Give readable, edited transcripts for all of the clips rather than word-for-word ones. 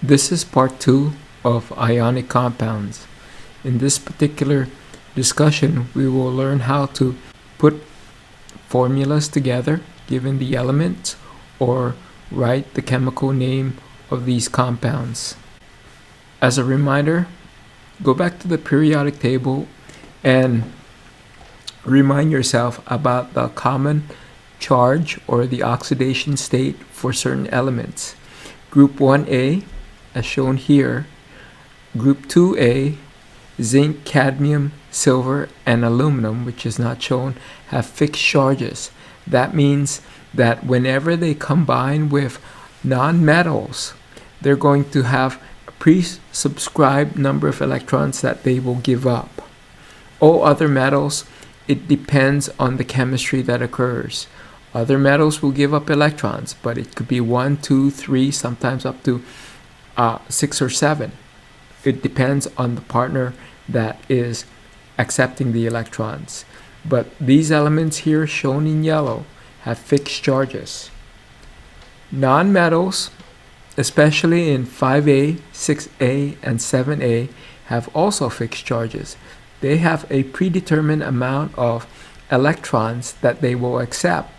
This is part 2 of ionic compounds. In this particular discussion, we will learn how to put formulas together given the elements or write the chemical name of these compounds. As a reminder, go back to the periodic table and remind yourself about the common charge or the oxidation state for certain elements. Group 1A, as shown here, Group 2A, zinc, cadmium, silver, and aluminum, which is not shown, have fixed charges. That means that whenever they combine with non-metals, they're going to have a pre-subscribed number of electrons that they will give up. All other metals, it depends on the chemistry that occurs. Other metals will give up electrons, but it could be 1, 2, 3, sometimes up to 6 or 7. It depends on the partner that is accepting the electrons. But these elements here shown in yellow have fixed charges. Non-metals, especially in 5A, 6A, and 7A, have also fixed charges. They have a predetermined amount of electrons that they will accept.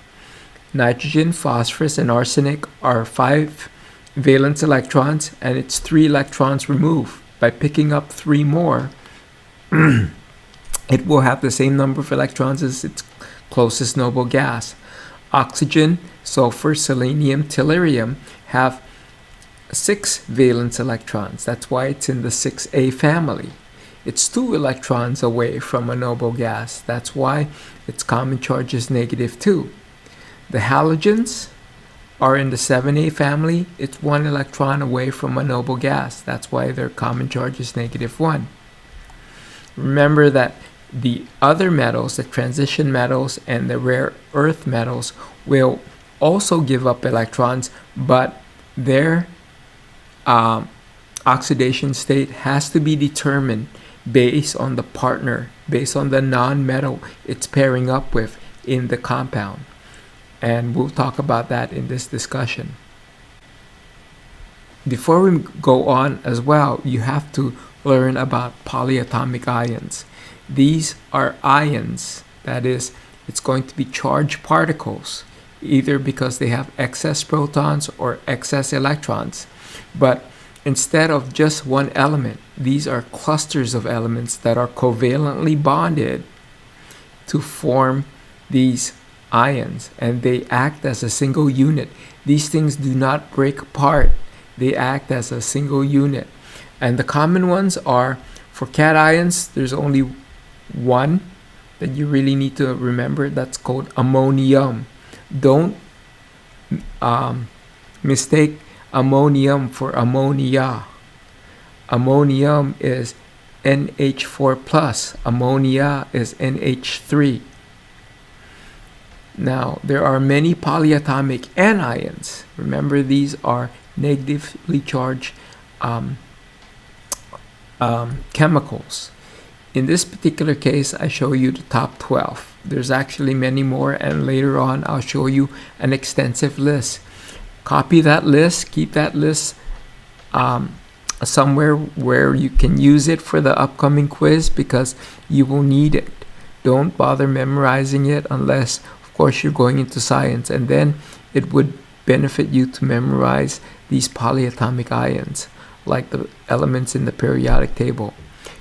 Nitrogen, phosphorus, and arsenic are 5 valence electrons, and it's 3 electrons removed. By picking up 3 more, it will have the same number of electrons as its closest noble gas. Oxygen, sulfur, selenium, tellurium have 6 valence electrons. That's why it's in the 6A family. It's 2 electrons away from a noble gas. That's why its common charge is -2. The halogens are in the 7A family. It's 1 electron away from a noble gas. That's why their common charge is -1. Remember that the other metals, the transition metals and the rare earth metals, will also give up electrons, but their oxidation state has to be determined based on the partner, based on the non-metal it's pairing up with in the compound. And we'll talk about that in this discussion. Before we go on as well, you have to learn about polyatomic ions. These are ions, that is, it's going to be charged particles, either because they have excess protons or excess electrons. But instead of just one element, these are clusters of elements that are covalently bonded to form these ions, and they act as a single unit. These things do not break apart. They act as a single unit. And the common ones are, for cations, there's only one that you really need to remember. That's called ammonium. Don't mistake ammonium for ammonia. Ammonium is NH4+. Ammonia is NH3. Now, there are many polyatomic anions. Remember, these are negatively charged chemicals. In this particular case, I show you the top 12. There's actually many more, and later on I'll show you an extensive list. Copy that list, keep that list somewhere where you can use it for the upcoming quiz, because you will need it. Don't bother memorizing it unless, of course, you're going into science, and then it would benefit you to memorize these polyatomic ions, like the elements in the periodic table.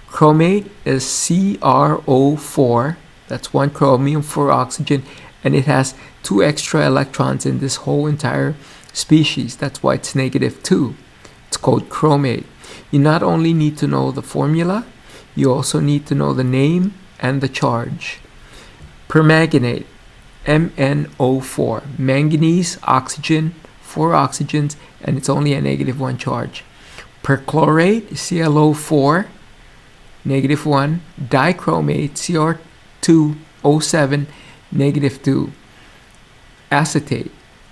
Chromate is CrO4. That's 1 chromium, 4 oxygen, and it has 2 extra electrons in this whole entire species. That's why it's -2. It's called chromate. You not only need to know the formula, you also need to know the name and the charge. Permanganate, MnO4. Manganese, oxygen, 4 oxygens, and it's only a -1 charge. Perchlorate, ClO4, -1. Dichromate, Cr2O7, -2. Acetate.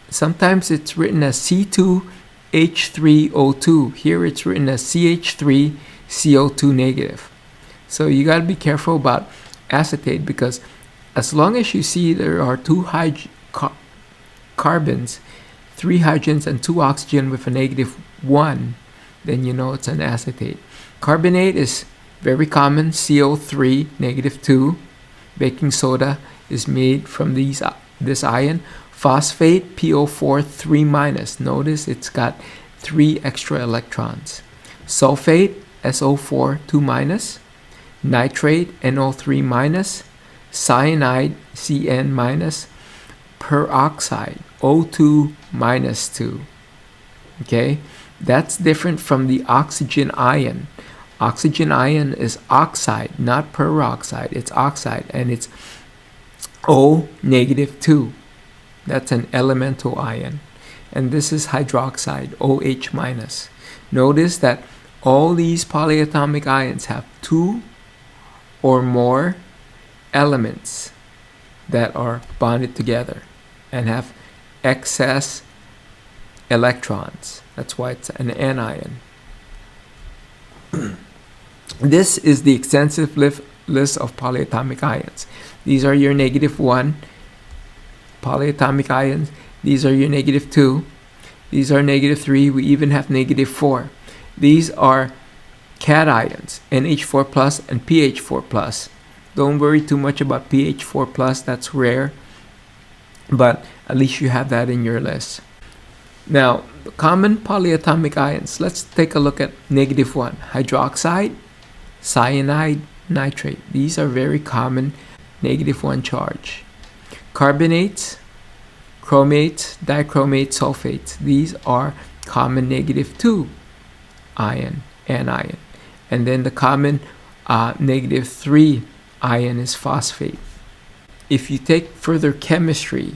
Sometimes it's written as C2H3O2. Here it's written as CH3CO2-. So you got to be careful about acetate, because as long as you see there are 2 carbons, 3 hydrogens, and 2 oxygen with a -1, then you know it's an acetate. Carbonate is very common, CO3, -2. Baking soda is made from this ion. Phosphate, PO4, 3-. Notice it's got 3 extra electrons. Sulfate, SO4, 2-. Nitrate, NO3-. Cyanide, CN-. Peroxide, O2-2. Okay, that's different from the oxygen ion. Oxygen ion is oxide, not peroxide. It's oxide, and it's O-2. That's an elemental ion. And this is hydroxide, OH-. Notice that all these polyatomic ions have 2 or more elements that are bonded together and have excess electrons. That's why it's an anion. This is the extensive list of polyatomic ions. These are your -1 polyatomic ions. These are your -2. These are -3. We even have -4. These are cations, NH4 plus and pH4 plus. Don't worry too much about pH4 plus, that's rare, but at least you have that in your list. Now, the common polyatomic ions, let's take a look at -1. Hydroxide, cyanide, nitrate. These are very common -1 charge. Carbonates, chromates, dichromates, sulfates. These are common -2 ion, anion. And then the common -3 ion is phosphate. If you take further chemistry,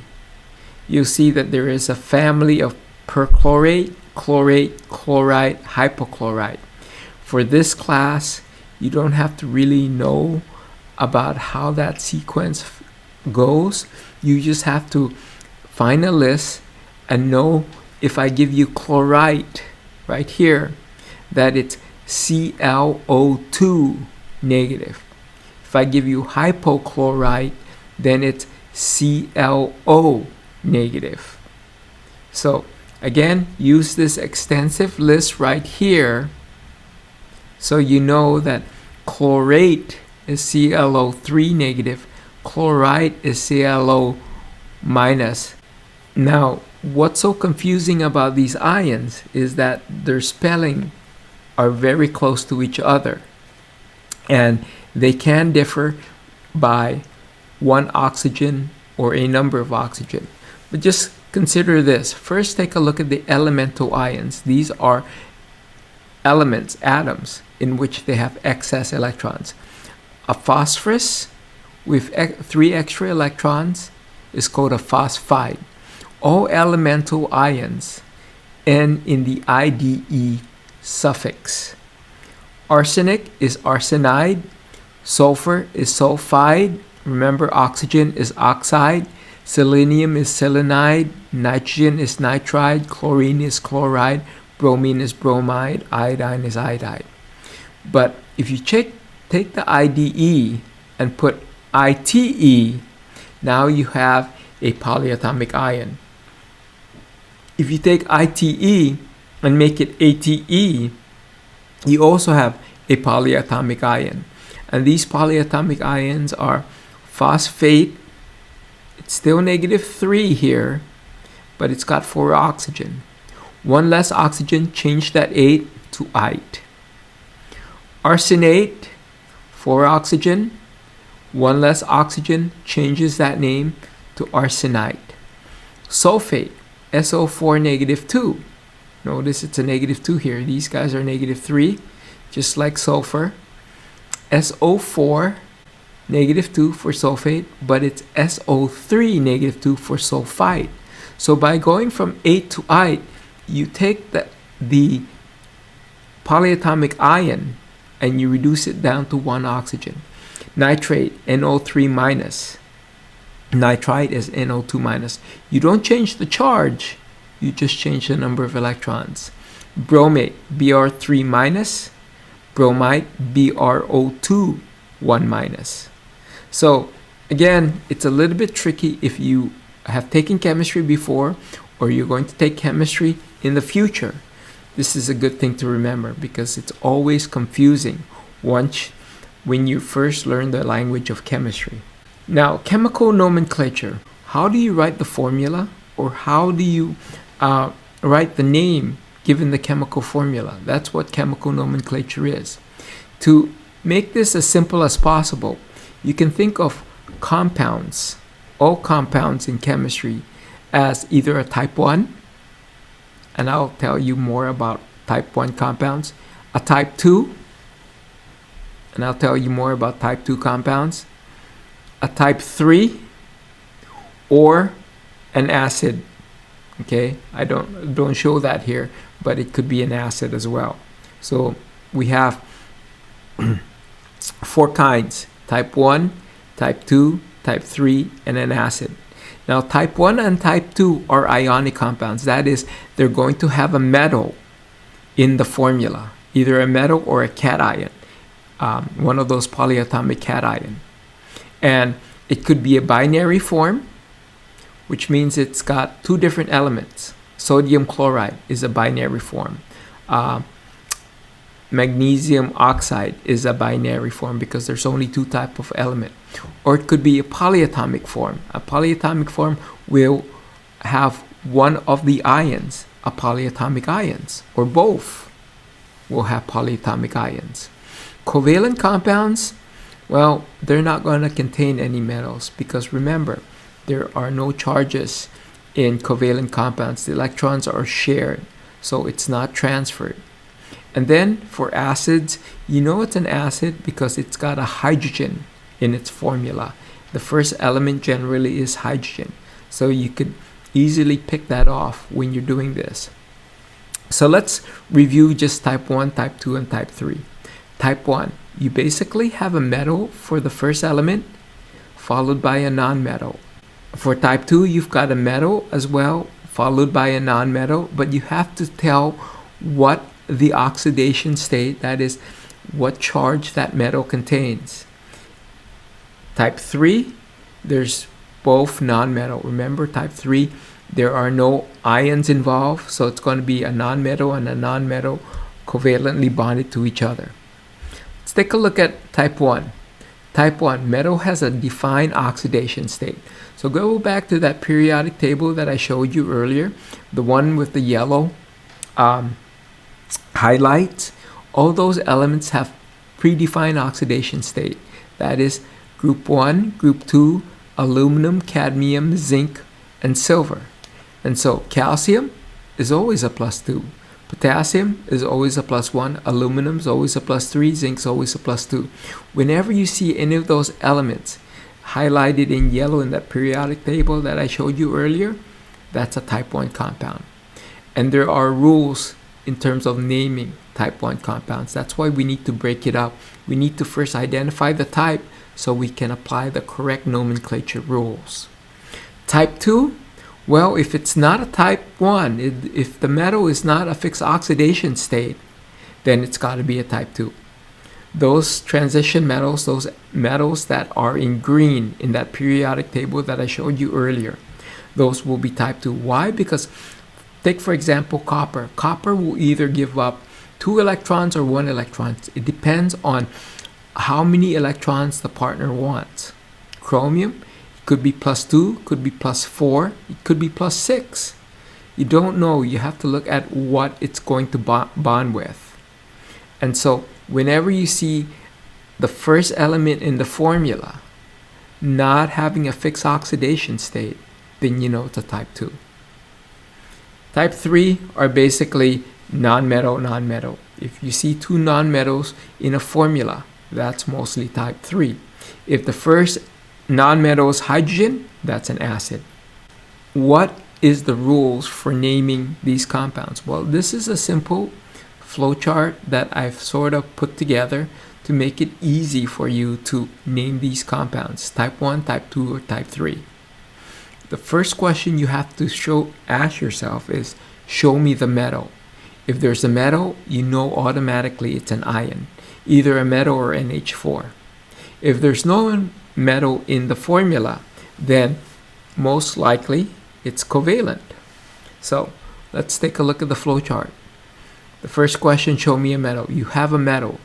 you'll see that there is a family of perchlorate, chlorate, chloride, hypochlorite. For this class, you don't have to really know about how that sequence goes. You just have to find a list and know if I give you chlorite right here, that it's ClO2 negative. If I give you hypochlorite, then it's ClO negative. So again, use this extensive list right here so you know that chlorate is ClO3 negative, chlorite is ClO minus. Now, what's so confusing about these ions is that their spelling are very close to each other, and they can differ by one oxygen or a number of oxygen. But just consider this. First, take a look at the elemental ions. These are elements, atoms, in which they have excess electrons. A phosphorus with 3 extra electrons is called a phosphide. All elemental ions end in the IDE suffix. Arsenic is arsenide, sulfur is sulfide, remember oxygen is oxide, selenium is selenide, nitrogen is nitride, chlorine is chloride, bromine is bromide, iodine is iodide. But if you take the IDE and put ITE, now you have a polyatomic ion. If you take ITE and make it ATE, you also have a polyatomic ion. And these polyatomic ions are phosphate. It's still -3 here, but it's got 4 oxygen. 1 less oxygen, change that 8 to ite. Arsenate, 4 oxygen. 1 less oxygen, changes that name to arsenite. Sulfate, SO4 -2. Notice it's a -2 here. These guys are -3, just like sulfur. SO4 -2 for sulfate, but it's SO3 -2 for sulfite. So by going from 8 to ite, you take the polyatomic ion and you reduce it down to 1 oxygen. Nitrate, NO3-. Nitrite is NO2-. You don't change the charge, you just change the number of electrons. Bromate, Br3-. Bromide, BrO2, 1-. So again, it's a little bit tricky if you have taken chemistry before or you're going to take chemistry in the future. This is a good thing to remember because it's always confusing when you first learn the language of chemistry. Now, chemical nomenclature. How do you write the formula, or how do you write the name given the chemical formula? That's what chemical nomenclature is. To make this as simple as possible, you can think of compounds, all compounds in chemistry, as either a type 1, and I'll tell you more about type 1 compounds, a type 2, and I'll tell you more about type 2 compounds, a type 3, or an acid. Okay, I don't show that here, but it could be an acid as well. So we have 4 kinds: type 1, type 2, type 3, and an acid. Now, type 1 and type 2 are ionic compounds. That is, they're going to have a metal in the formula, either a metal or a cation, one of those polyatomic cation. And it could be a binary form, which means it's got 2 different elements. Sodium chloride is a binary form. Magnesium oxide is a binary form because there's only 2 types of element. Or it could be a polyatomic form. A polyatomic form will have one of the ions, a polyatomic ions, or both will have polyatomic ions. Covalent compounds, well, they're not going to contain any metals because remember, there are no charges in covalent compounds. The electrons are shared, so it's not transferred. And then for acids, you know it's an acid because it's got a hydrogen in its formula. The first element generally is hydrogen. So you could easily pick that off when you're doing this. So let's review just type 1, type 2, and type 3. Type 1, you basically have a metal for the first element, followed by a nonmetal. For type 2, you've got a metal as well, followed by a nonmetal, but you have to tell what the oxidation state, that is, what charge that metal contains. Type 3, there's both nonmetal. Remember, type 3, there are no ions involved, so it's going to be a nonmetal and a nonmetal covalently bonded to each other. Let's take a look at type 1. Type 1, metal has a defined oxidation state. So go back to that periodic table that I showed you earlier, the one with the yellow highlights. All those elements have predefined oxidation state. That is group 1, group 2, aluminum, cadmium, zinc, and silver. And so calcium is always a +2. Potassium is always a +1. Aluminum is always a +3. Zinc is always a +2. Whenever you see any of those elements highlighted in yellow in that periodic table that I showed you earlier, that's a type 1 compound. And there are rules in terms of naming type 1 compounds. That's why we need to break it up. We need to first identify the type so we can apply the correct nomenclature rules. Type 2, well, if it's not a type 1, if the metal is not a fixed oxidation state, then it's got to be a type 2. Those transition metals, those metals that are in green in that periodic table that I showed you earlier, those will be type 2. Why? Because take, for example, copper. Copper will either give up 2 electrons or 1 electron. It depends on how many electrons the partner wants. Chromium could be +2, could be +4, it could be +6. You don't know. You have to look at what it's going to bond with. And so whenever you see the first element in the formula not having a fixed oxidation state, then you know it's a type 2. Type 3 are basically non-metal. If you see 2 nonmetals in a formula, that's mostly type 3. If the first nonmetal is hydrogen, that's an acid. What is the rules for naming these compounds? Well, this is a simple flowchart that I've sort of put together to make it easy for you to name these compounds, type 1, type 2, or type 3. The first question you have to ask yourself is, show me the metal. If there's a metal, you know automatically it's an ion, either a metal or NH4. If there's no metal in the formula, then most likely it's covalent. So let's take a look at the flowchart. The first question, show me a metal. You have a metal.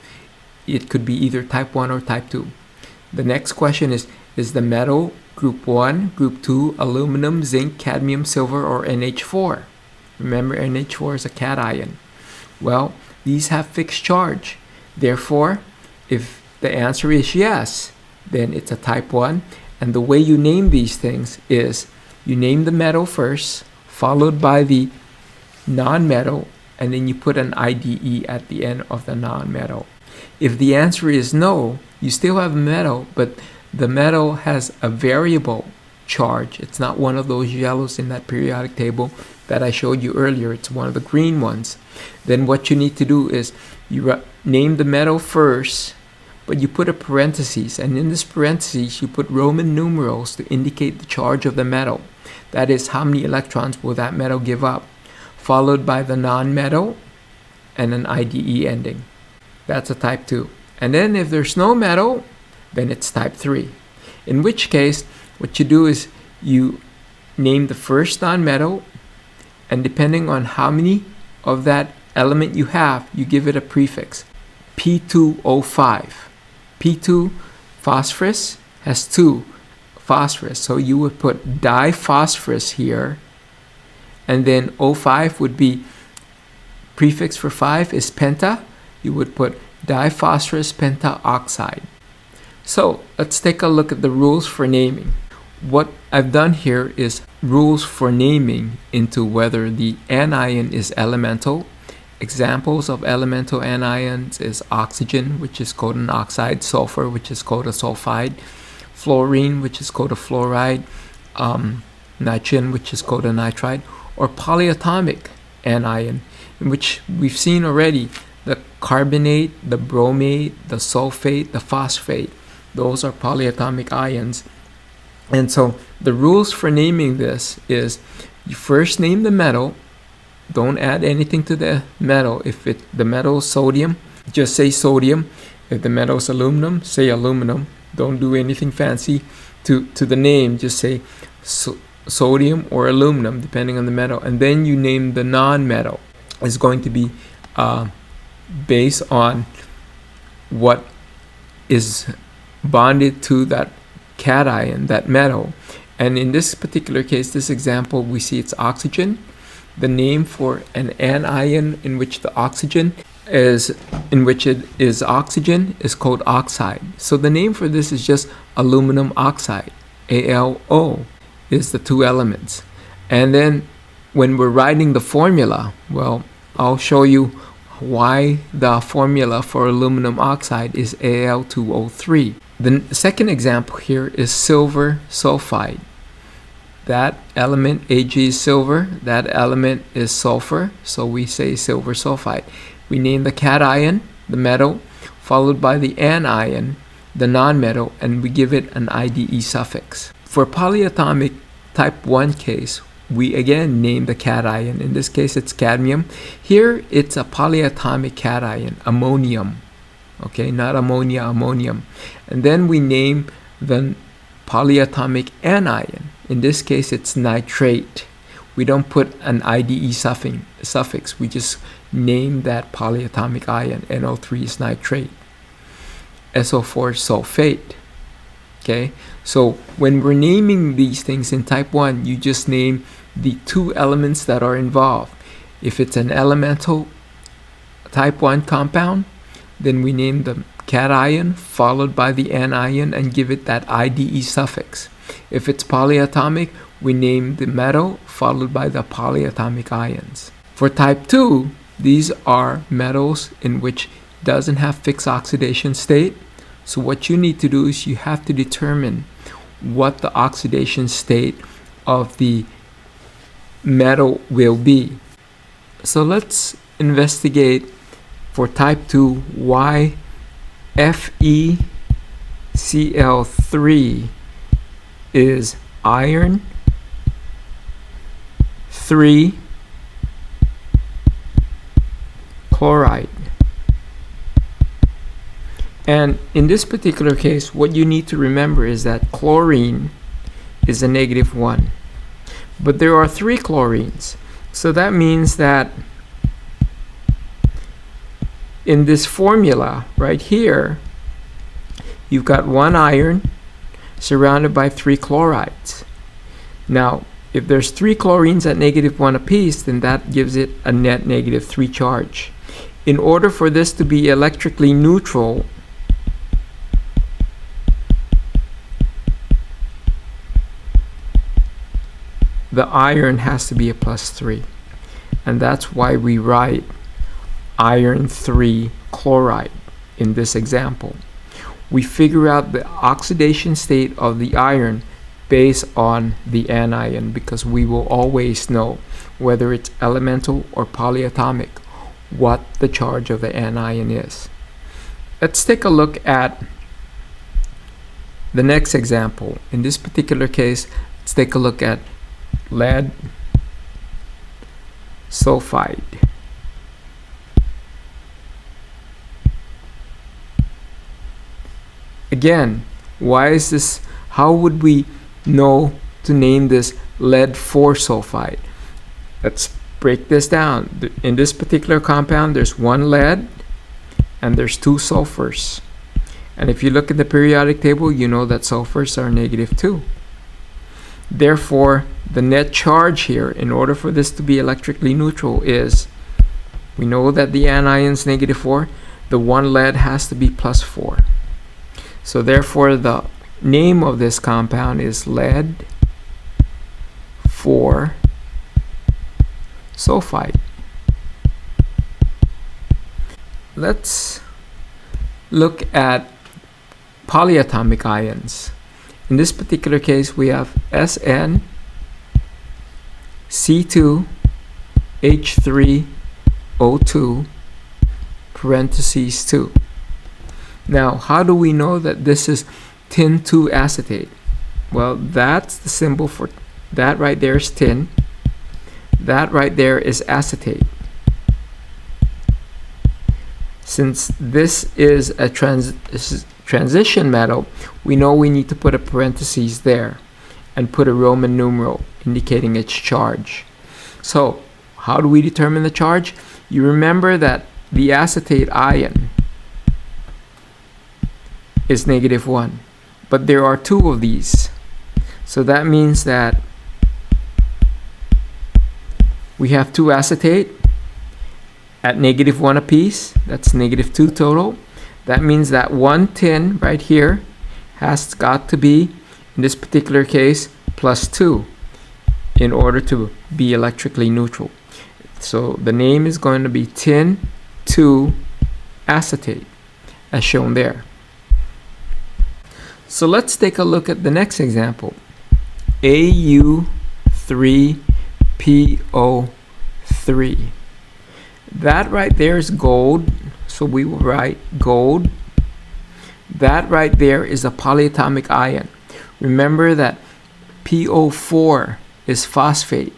It could be either type 1 or type 2. The next question is the metal group 1, group 2, aluminum, zinc, cadmium, silver, or NH4? Remember, NH4 is a cation. Well, these have fixed charge. Therefore, if the answer is yes, then it's a type 1. And the way you name these things is you name the metal first, followed by the non-metal, and then you put an IDE at the end of the non-metal. If the answer is no, you still have a metal, but the metal has a variable charge. It's not one of those yellows in that periodic table that I showed you earlier. It's one of the green ones. Then what you need to do is you name the metal first, but you put a parenthesis, and in this parenthesis you put Roman numerals to indicate the charge of the metal. That is, how many electrons will that metal give up, followed by the non-metal and an IDE ending. That's a type 2. And then if there's no metal, then it's type 3. In which case, what you do is you name the first non-metal, and depending on how many of that element you have, you give it a prefix. P2O5. P2, phosphorus, has 2 phosphorus, so you would put diphosphorus here, and then O5 would be, prefix for 5 is penta, you would put diphosphorus pentaoxide. So let's take a look at the rules for naming. What I've done here is rules for naming into whether the anion is elemental. Examples of elemental anions is oxygen, which is called an oxide, sulfur, which is called a sulfide, fluorine, which is called a fluoride, nitrogen, which is called a nitride, or polyatomic anion, in which we've seen already the carbonate, the bromate, the sulfate, the phosphate. Those are polyatomic ions. And so the rules for naming this is you first name the metal. Don't add anything to the metal. If the metal is sodium, just say sodium. If the metal is aluminum, say aluminum. Don't do anything fancy to the name. Just say sodium or aluminum, depending on the metal. And then you name the non-metal. It's going to be based on what is bonded to that cation, that metal. And in this particular case, this example, we see it's oxygen. The name for an anion in which the oxygen is, in which it is oxygen, is called oxide. So the name for this is just aluminum oxide. ALO is the 2 elements. And then when we're writing the formula, well, I'll show you why the formula for aluminum oxide is Al2O3. The second example here is silver sulfide. That element, Ag, is silver. That element is sulfur, so we say silver sulfide. We name the cation, the metal, followed by the anion, the non-metal, and we give it an IDE suffix. For polyatomic type 1 case, we again name the cation. In this case, it's cadmium. Here, it's a polyatomic cation, ammonium. Okay, not ammonia, ammonium. And then we name the polyatomic anion. In this case, it's nitrate. We don't put an IDE suffix. We just name that polyatomic ion. NO3 is nitrate. SO4 is sulfate. Okay, so when we're naming these things in type 1, you just name the 2 elements that are involved. If it's an elemental type 1 compound, then we name the cation followed by the anion and give it that IDE suffix. If it's polyatomic, we name the metal followed by the polyatomic ions. For type 2, these are metals in which doesn't have fixed oxidation state. So what you need to do is you have to determine what the oxidation state of the metal will be. So let's investigate for type 2 why FeCl3 is iron 3 chloride. And in this particular case, what you need to remember is that chlorine is a -1. But there are 3 chlorines. So that means that in this formula right here, you've got one iron surrounded by 3 chlorides. Now, if there's 3 chlorines at -1 apiece, then that gives it a net -3 charge. In order for this to be electrically neutral, the iron has to be a +3. And that's why we write iron 3 chloride in this example. We figure out the oxidation state of the iron based on the anion, because we will always know whether it's elemental or polyatomic what the charge of the anion is. Let's take a look at the next example. In this particular case, let's take a look at lead sulfide. Again, why is this? How would we know to name this lead 4 sulfide? Let's break this down. In this particular compound, there's 1 lead and there's 2 sulfurs. And if you look at the periodic table, you know that sulfurs are -2. Therefore, the net charge here, in order for this to be electrically neutral, is, we know that the anion's -4, the 1 lead has to be +4. So therefore, the name of this compound is lead 4 sulfide. Let's look at polyatomic ions. In this particular case, we have SN C2H3O2 parentheses 2. Now, how do we know that this is tin 2 acetate? Well, that's the symbol for that. Right there is tin. That right there is acetate. Since this is a transition metal, we know we need to put a parentheses there and put a Roman numeral indicating its charge. So, how do we determine the charge? You remember that the acetate ion is -1, but there are 2 of these. So that means that we have 2 acetate at -1 apiece. That's -2 total. That means that 1 tin right here has got to be, in this particular case, +2 in order to be electrically neutral. So the name is going to be tin 2 acetate, as shown there. So let's take a look at the next example. AU3PO3. That right there is gold, so we will write gold. That right there is a polyatomic ion. Remember that PO4 is phosphate.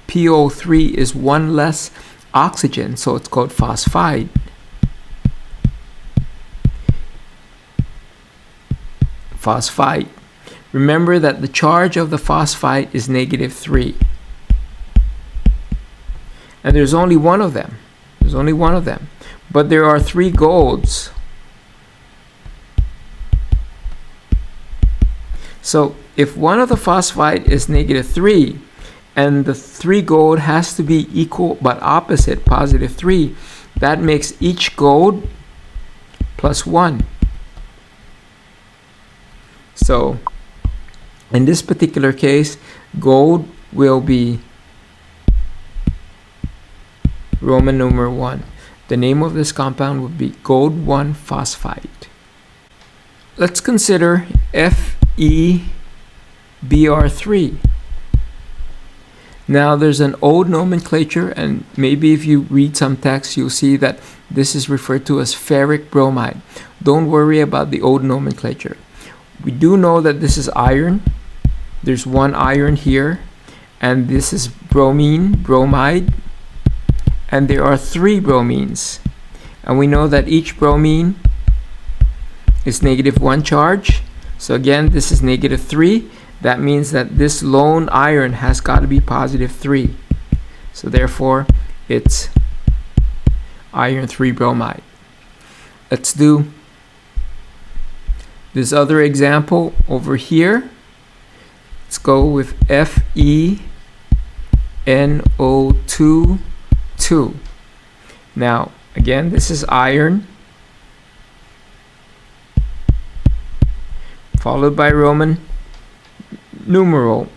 PO3 is 1 less oxygen, so it's called phosphide. Phosphite. Remember that the charge of the phosphite is -3. And there's only one of them. There's only one of them. But there are 3 golds. So if one of the phosphite is -3 and the 3 gold has to be equal but opposite, +3, that makes each gold +1. So in this particular case, gold will be Roman numeral 1. The name of this compound would be gold 1 phosphide. Let's consider FeBr3. Now there's an old nomenclature, and maybe if you read some text, you'll see that this is referred to as ferric bromide. Don't worry about the old nomenclature. We do know that this is iron. There's 1 iron here, and this is bromine, bromide, and there are 3 bromines. And we know that each bromine is -1 charge. So again, this is -3. That means that this lone iron has got to be +3. So therefore, it's iron 3 bromide. let's do this other example over here. Let's go with FeNO2 2. Now again, this is iron followed by Roman numeral.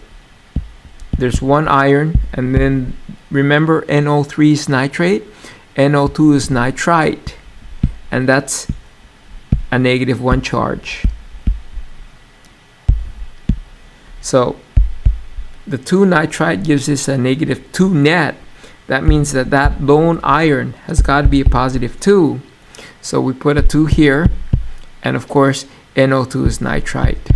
There's one iron, and then remember NO3 is nitrate, NO2 is nitrite, and that's a -1 charge. So the 2 nitrite gives us a -2 net. That means that that lone iron has got to be a +2. So we put a 2 here, and of course NO2 is nitrite.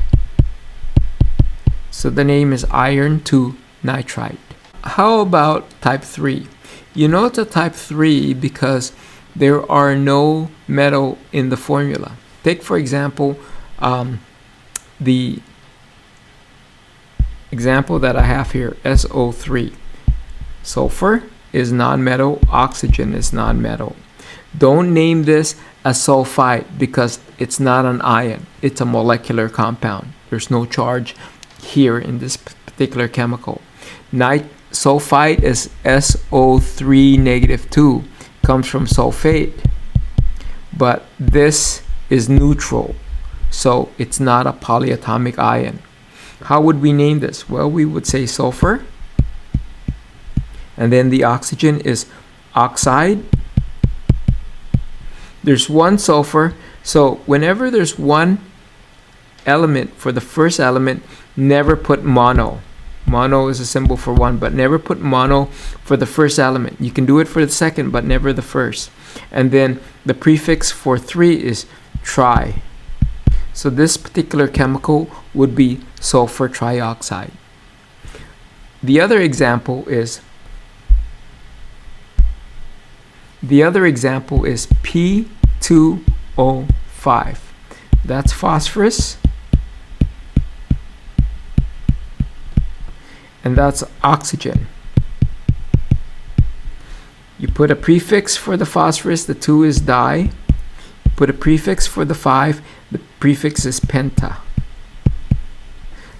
So the name is iron 2 nitrite. How about type 3? You know it's a type 3 because there are no metal in the formula. Take for example the example that I have here, SO3. Sulfur is non-metal, oxygen is non-metal. Don't name this a sulfite because it's not an ion, it's a molecular compound. There's no charge here in this particular chemical. Sulfite is SO3 -2, comes from sulfate, but this is neutral, so it's not a polyatomic ion. How would we name this? Well, we would say sulfur, and then the oxygen is oxide. There's one sulfur, so whenever there's one element for the first element, never put mono. Mono is a symbol for one, but never put mono for the first element. You can do it for the second, but never the first. And then the prefix for 3 is tri. So this particular chemical would be sulfur trioxide. The other example is P2O5. That's phosphorus, and that's oxygen. You put a prefix for the phosphorus, the 2 is di. Put a prefix for the 5, the prefix is penta.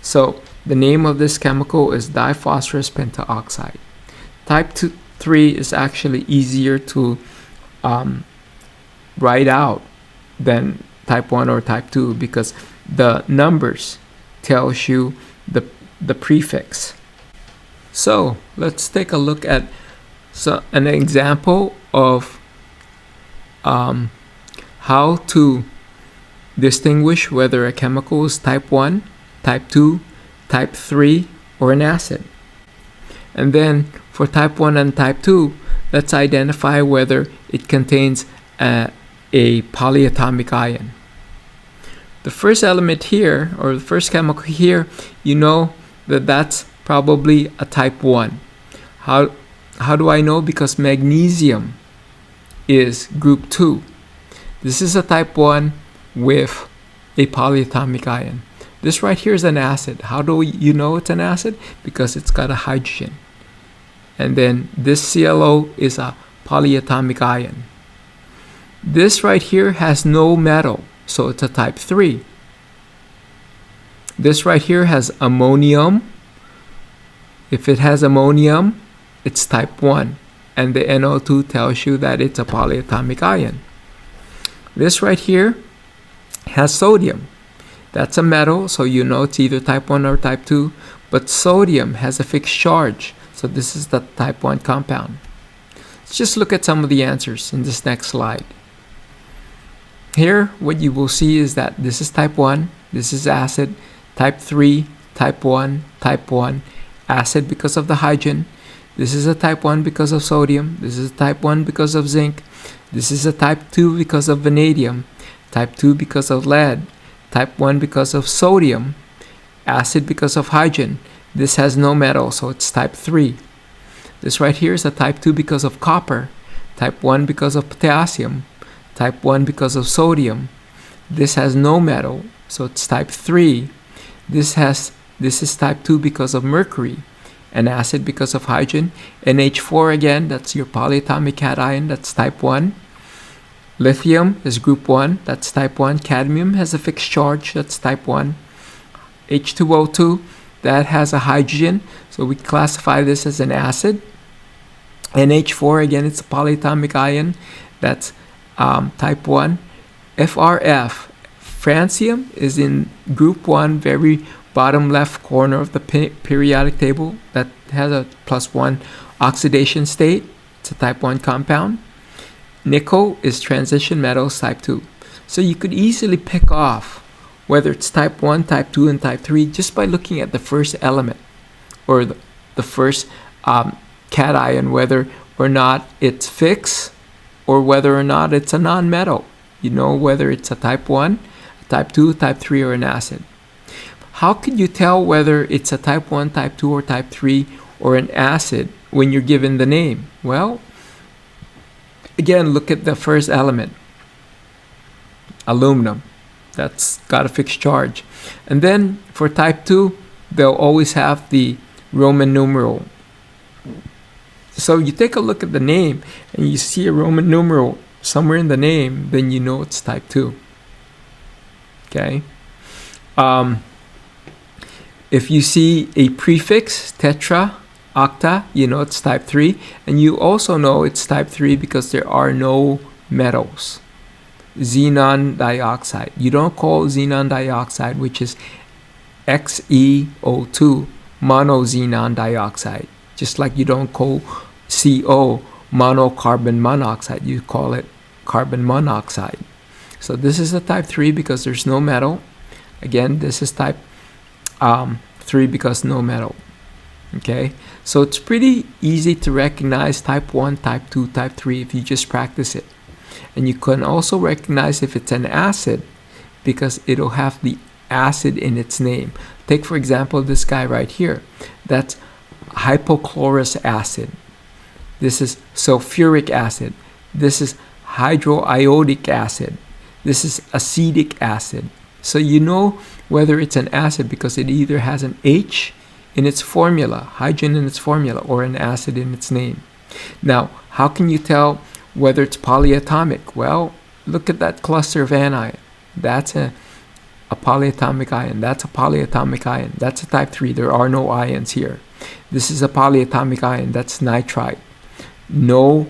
So the name of this chemical is diphosphorus pentaoxide. Type 3 is actually easier to write out than type 1 or type 2 because the numbers tells you the prefix. So let's take a look at an example of how to distinguish whether a chemical is type 1, type 2, type 3, or an acid. And then for type 1 and type 2, let's identify whether it contains a polyatomic ion. The first element here, or the first chemical here, you know that that's probably a type 1. How do I know? Because magnesium is group 2. This is a type 1 with a polyatomic ion. This right here is an acid. How do you know it's an acid? Because it's got a hydrogen. And then this ClO is a polyatomic ion. This right here has no metal, so it's a type 3. This right here has ammonium. If it has ammonium, it's type 1. And the NO2 tells you that it's a polyatomic ion. This right here has sodium. That's a metal, so you know it's either type 1 or type 2. But sodium has a fixed charge, so this is the type 1 compound. Let's just look at some of the answers in this next slide. Here, what you will see is that this is type 1, this is acid, type 3, type 1, acid because of the hydrogen. This is a type 1 because of sodium. This is a type 1 because of zinc. This is a type 2 because of vanadium. Type 2 because of lead. Type 1 because of sodium. Acid because of hydrogen. This has no metal, so it's type 3. This right here is a type 2 because of copper. Type 1 because of potassium. Type 1 because of sodium. This has no metal, so it's type 3. This is type 2 because of mercury. An acid because of hydrogen. NH4 again, that's your polyatomic cation, that's type 1. Lithium is group 1, that's type 1. Cadmium has a fixed charge, that's type 1. H2O2, that has a hydrogen, so we classify this as an acid. NH4, again, it's a polyatomic ion, that's type 1. FRF, francium, is in group 1, very bottom left corner of the periodic table. That has a +1 oxidation state. It's a type 1 compound. Nickel is transition metals, type 2. So you could easily pick off whether it's type 1, type 2, and type 3 just by looking at the first element, or the first cation, whether or not it's fixed or whether or not it's a non-metal. You know whether it's a type 1, a type 2, type 3, or an acid. How could you tell whether it's a type 1, type 2, or type 3, or an acid when you're given the name? Well, again, look at the first element. Aluminum. That's got a fixed charge. And then for type 2, they'll always have the Roman numeral. So you take a look at the name and you see a Roman numeral somewhere in the name, then you know it's type 2. Okay. If you see a prefix, tetra, octa, you know it's type 3. And you also know it's type 3 because there are no metals. Xenon dioxide. You don't call xenon dioxide, which is XeO2, monoxenon dioxide. Just like you don't call CO monocarbon monoxide, you call it carbon monoxide. So this is a type 3 because there's no metal. Again, this is type 3 because no metal. Okay, so it's pretty easy to recognize type 1, type 2, type 3 if you just practice it. And you can also recognize if it's an acid because it'll have the acid in its name. Take, for example, this guy right here. That's hypochlorous acid. This is sulfuric acid. This is hydroiodic acid. This is acetic acid. So you know whether it's an acid because it either has an H in its formula, hydrogen in its formula, or an acid in its name. Now, how can you tell whether it's polyatomic? Well, look at that cluster of anion. That's a polyatomic ion. That's a polyatomic ion. That's a type 3. There are no ions here. This is a polyatomic ion. That's nitrite. No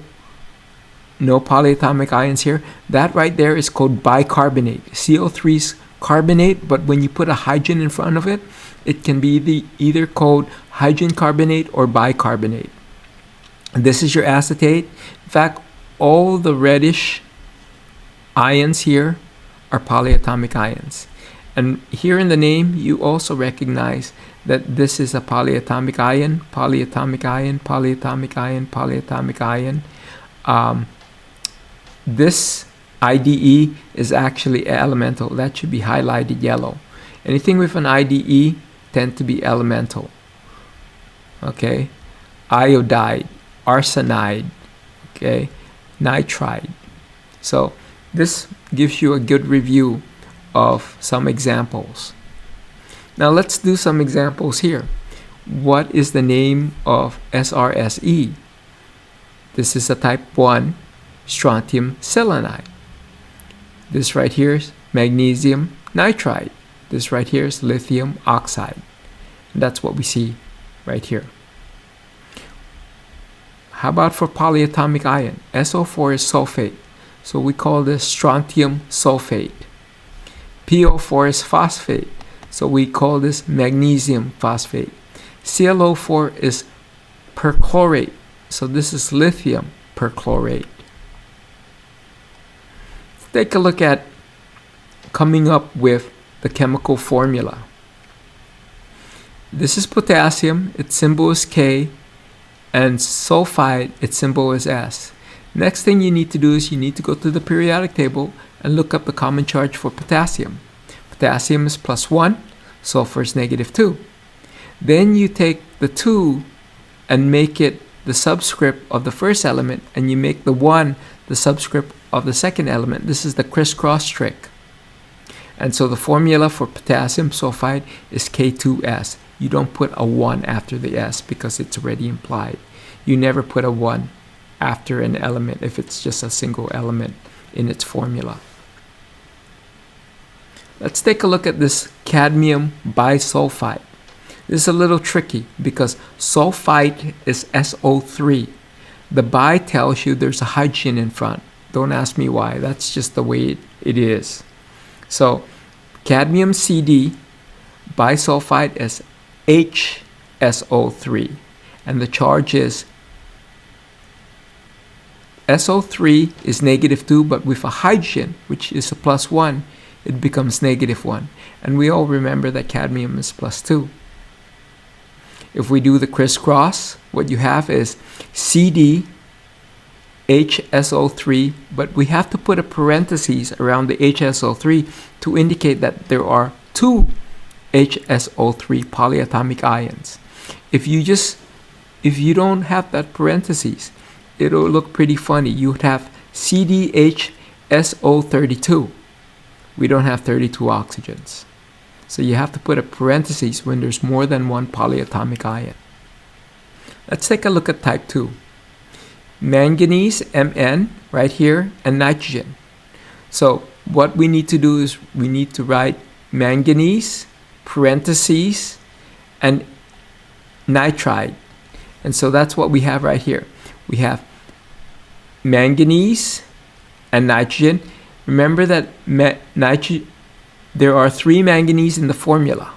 polyatomic ions here. That right there is called bicarbonate. CO3 is carbonate, but when you put a hydrogen in front of it, it can be either called hydrogen carbonate or bicarbonate. This is your acetate. In fact, all the reddish ions here are polyatomic ions. And here in the name, you also recognize that this is a polyatomic ion, polyatomic ion, polyatomic ion, polyatomic ion. This IDE is actually elemental. That should be highlighted yellow. Anything with an IDE tend to be elemental. Okay, iodide, arsenide, okay, nitride. So this gives you a good review of some examples. Now let's do some examples here. What is the name of SRSE? This is a type 1 strontium selenide. This right here is magnesium nitride. This right here is lithium oxide. And that's what we see right here. How about for polyatomic ion? SO4 is sulfate. So we call this strontium sulfate. PO4 is phosphate. So we call this magnesium phosphate. ClO4 is perchlorate. So this is lithium perchlorate. Take a look at coming up with the chemical formula. This is potassium, its symbol is K, and sulfide, its symbol is S. Next thing you need to do is you need to go to the periodic table and look up the common charge for potassium. Potassium is +1, sulfur is -2. Then you take the 2 and make it the subscript of the first element, and you make the 1 the subscript of the second element. This is the crisscross trick. And so the formula for potassium sulfide is K2S. You don't put a 1 after the S because it's already implied. You never put a 1 after an element if it's just a single element in its formula. Let's take a look at this cadmium bisulfite. This is a little tricky because sulfite is SO3. The bi tells you there's a hydrogen in front. Don't ask me why, that's just the way it is. So cadmium CD bisulfite is HSO3, and the charge is SO3 is -2, but with a hydrogen, which is a +1, it becomes -1. And we all remember that cadmium is +2. If we do the crisscross, what you have is CD HSO3, but we have to put a parenthesis around the HSO3 to indicate that there are 2 HSO3 polyatomic ions. If you don't have that parenthesis, it'll look pretty funny. You would have CDHSO32. We don't have 32 oxygens. So you have to put a parenthesis when there's more than one polyatomic ion. Let's take a look at type 2. Manganese, Mn, right here, and nitrogen. So what we need to do is we need to write manganese, parentheses, and nitride. And so that's what we have right here. We have manganese and nitrogen. Remember that there are 3 manganese in the formula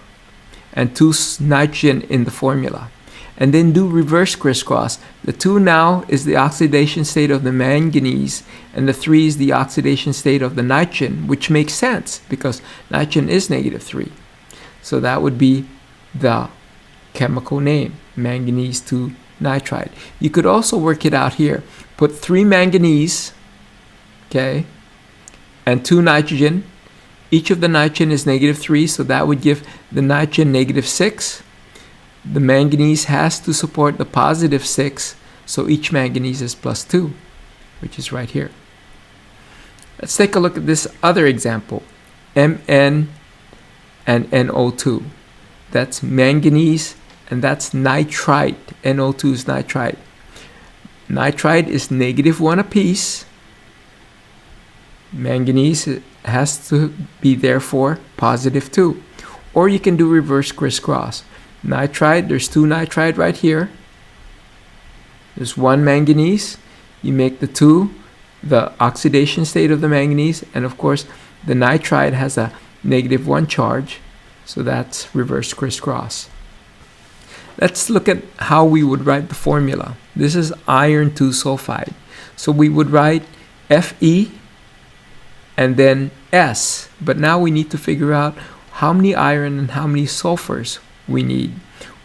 and 2 nitrogen in the formula. And then do reverse crisscross. The 2 now is the oxidation state of the manganese, and the 3 is the oxidation state of the nitrogen, which makes sense because nitrogen is -3. So that would be the chemical name, manganese 2 nitride. You could also work it out here. Put 3 manganese, okay, and 2 nitrogen. Each of the nitrogen is -3, so that would give the nitrogen -6. The manganese has to support the +6, so each manganese is +2, which is right here. Let's take a look at this other example, Mn and NO2. That's manganese, and that's nitrite. NO2 is nitrite. Nitrite is -1 apiece. Manganese has to be therefore +2. Or you can do reverse crisscross. Nitride, there's 2 nitride right here. There's 1 manganese. You make the 2 the oxidation state of the manganese, and of course the nitride has a -1 charge, so that's reverse crisscross. Let's look at how we would write the formula. This is iron 2 sulfide. So we would write Fe and then S, but now we need to figure out how many iron and how many sulfurs we need.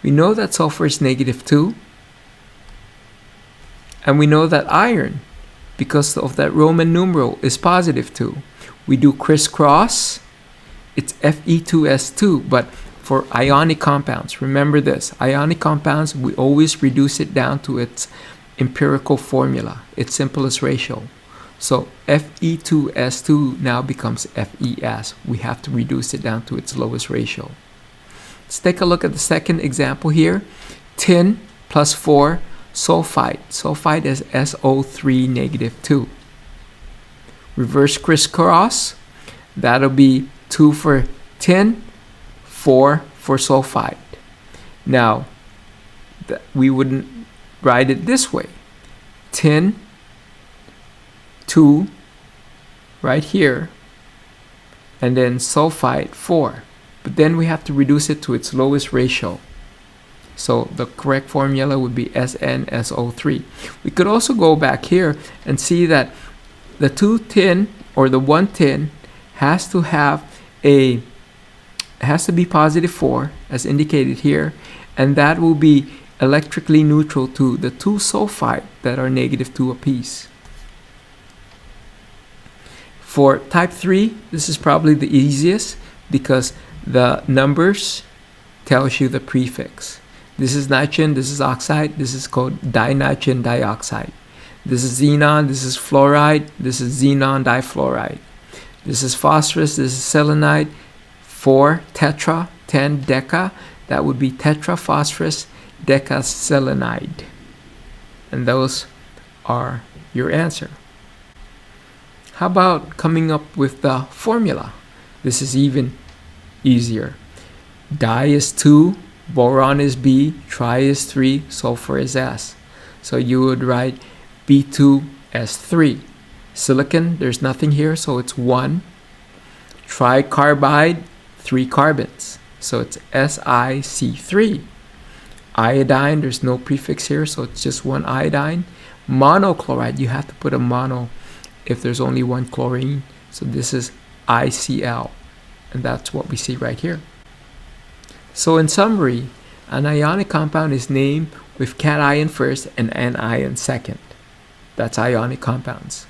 We know that sulfur is -2, and we know that iron, because of that Roman numeral, is +2. We do crisscross, it's Fe2S2, but for ionic compounds, remember this, ionic compounds, we always reduce it down to its empirical formula, its simplest ratio. So Fe2S2 now becomes Fes. We have to reduce it down to its lowest ratio. Let's take a look at the second example here. Tin plus 4 sulfite. Sulfite is SO3 -2. Reverse crisscross. That'll be 2 for tin, 4 for sulfite. Now, we wouldn't write it this way. Tin, 2 right here, and then sulfite 4. But then we have to reduce it to its lowest ratio. So the correct formula would be SnSO3. We could also go back here and see that the 2 tin or the 1 tin has to be +4 as indicated here, and that will be electrically neutral to the 2 sulfite that are -2 apiece. For type 3, this is probably the easiest because the numbers tells you the prefix. This is nitrogen, this is oxide, this is called dinitrogen dioxide. This is xenon, this is fluoride, this is xenon difluoride. This is phosphorus, this is selenide, 4 tetra, 10 deca, that would be tetraphosphorus decaselenide. And those are your answer. How about coming up with the formula? This is even easier. Di is 2, boron is B, Tri is 3, sulfur is S. So you would write B2S3. Silicon, there's nothing here, so it's 1. Tricarbide, 3 carbons, so it's SiC3. Iodine, there's no prefix here, so it's just 1 iodine. Monochloride, you have to put a mono if there's only 1 chlorine, so this is ICl, and that's what we see right here. So in summary, an ionic compound is named with cation first and anion second. That's ionic compounds.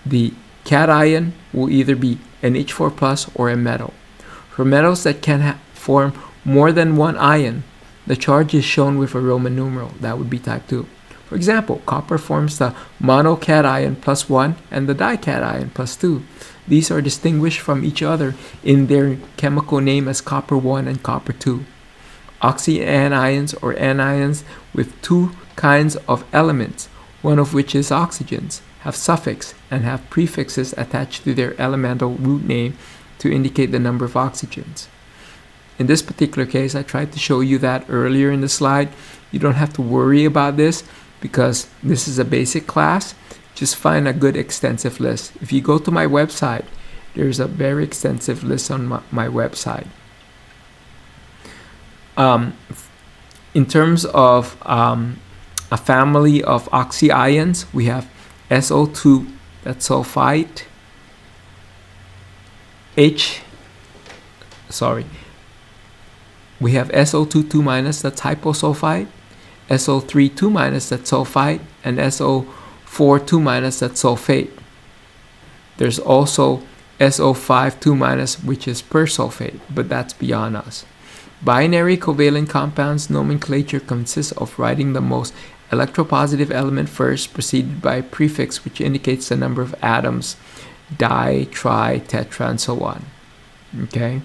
The cation will either be NH4 plus or a metal. For metals that can form more than 1 ion, the charge is shown with a Roman numeral. That would be type 2. For example, copper forms the monocation plus 1 and the dication plus 2. These are distinguished from each other in their chemical name as copper 1 and copper 2. Oxyanions or anions with 2 kinds of elements, one of which is oxygens, have suffix and have prefixes attached to their elemental root name to indicate the number of oxygens. In this particular case, I tried to show you that earlier in the slide. You don't have to worry about this because this is a basic class. Just find a good extensive list. If you go to my website, there's a very extensive list on my website. In terms of a family of oxyions, we have SO2, that's sulfite. We have SO2 2-, that's hyposulfite. SO3 2-, that's sulfite. And SO4 2-, that's sulfate. There's also SO5 2-, which is persulfate, but that's beyond us. Binary covalent compounds nomenclature consists of writing the most electropositive element first, preceded by a prefix which indicates the number of atoms, di, tri, tetra, and so on. Okay?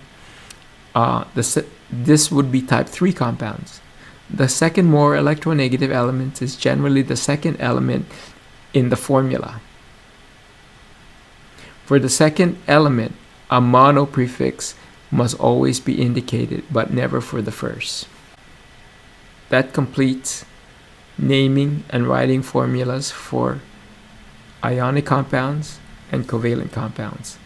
This would be type 3 compounds. The second more electronegative element is generally the second element in the formula. For the second element, a mono prefix must always be indicated, but never for the first. That completes naming and writing formulas for ionic compounds and covalent compounds.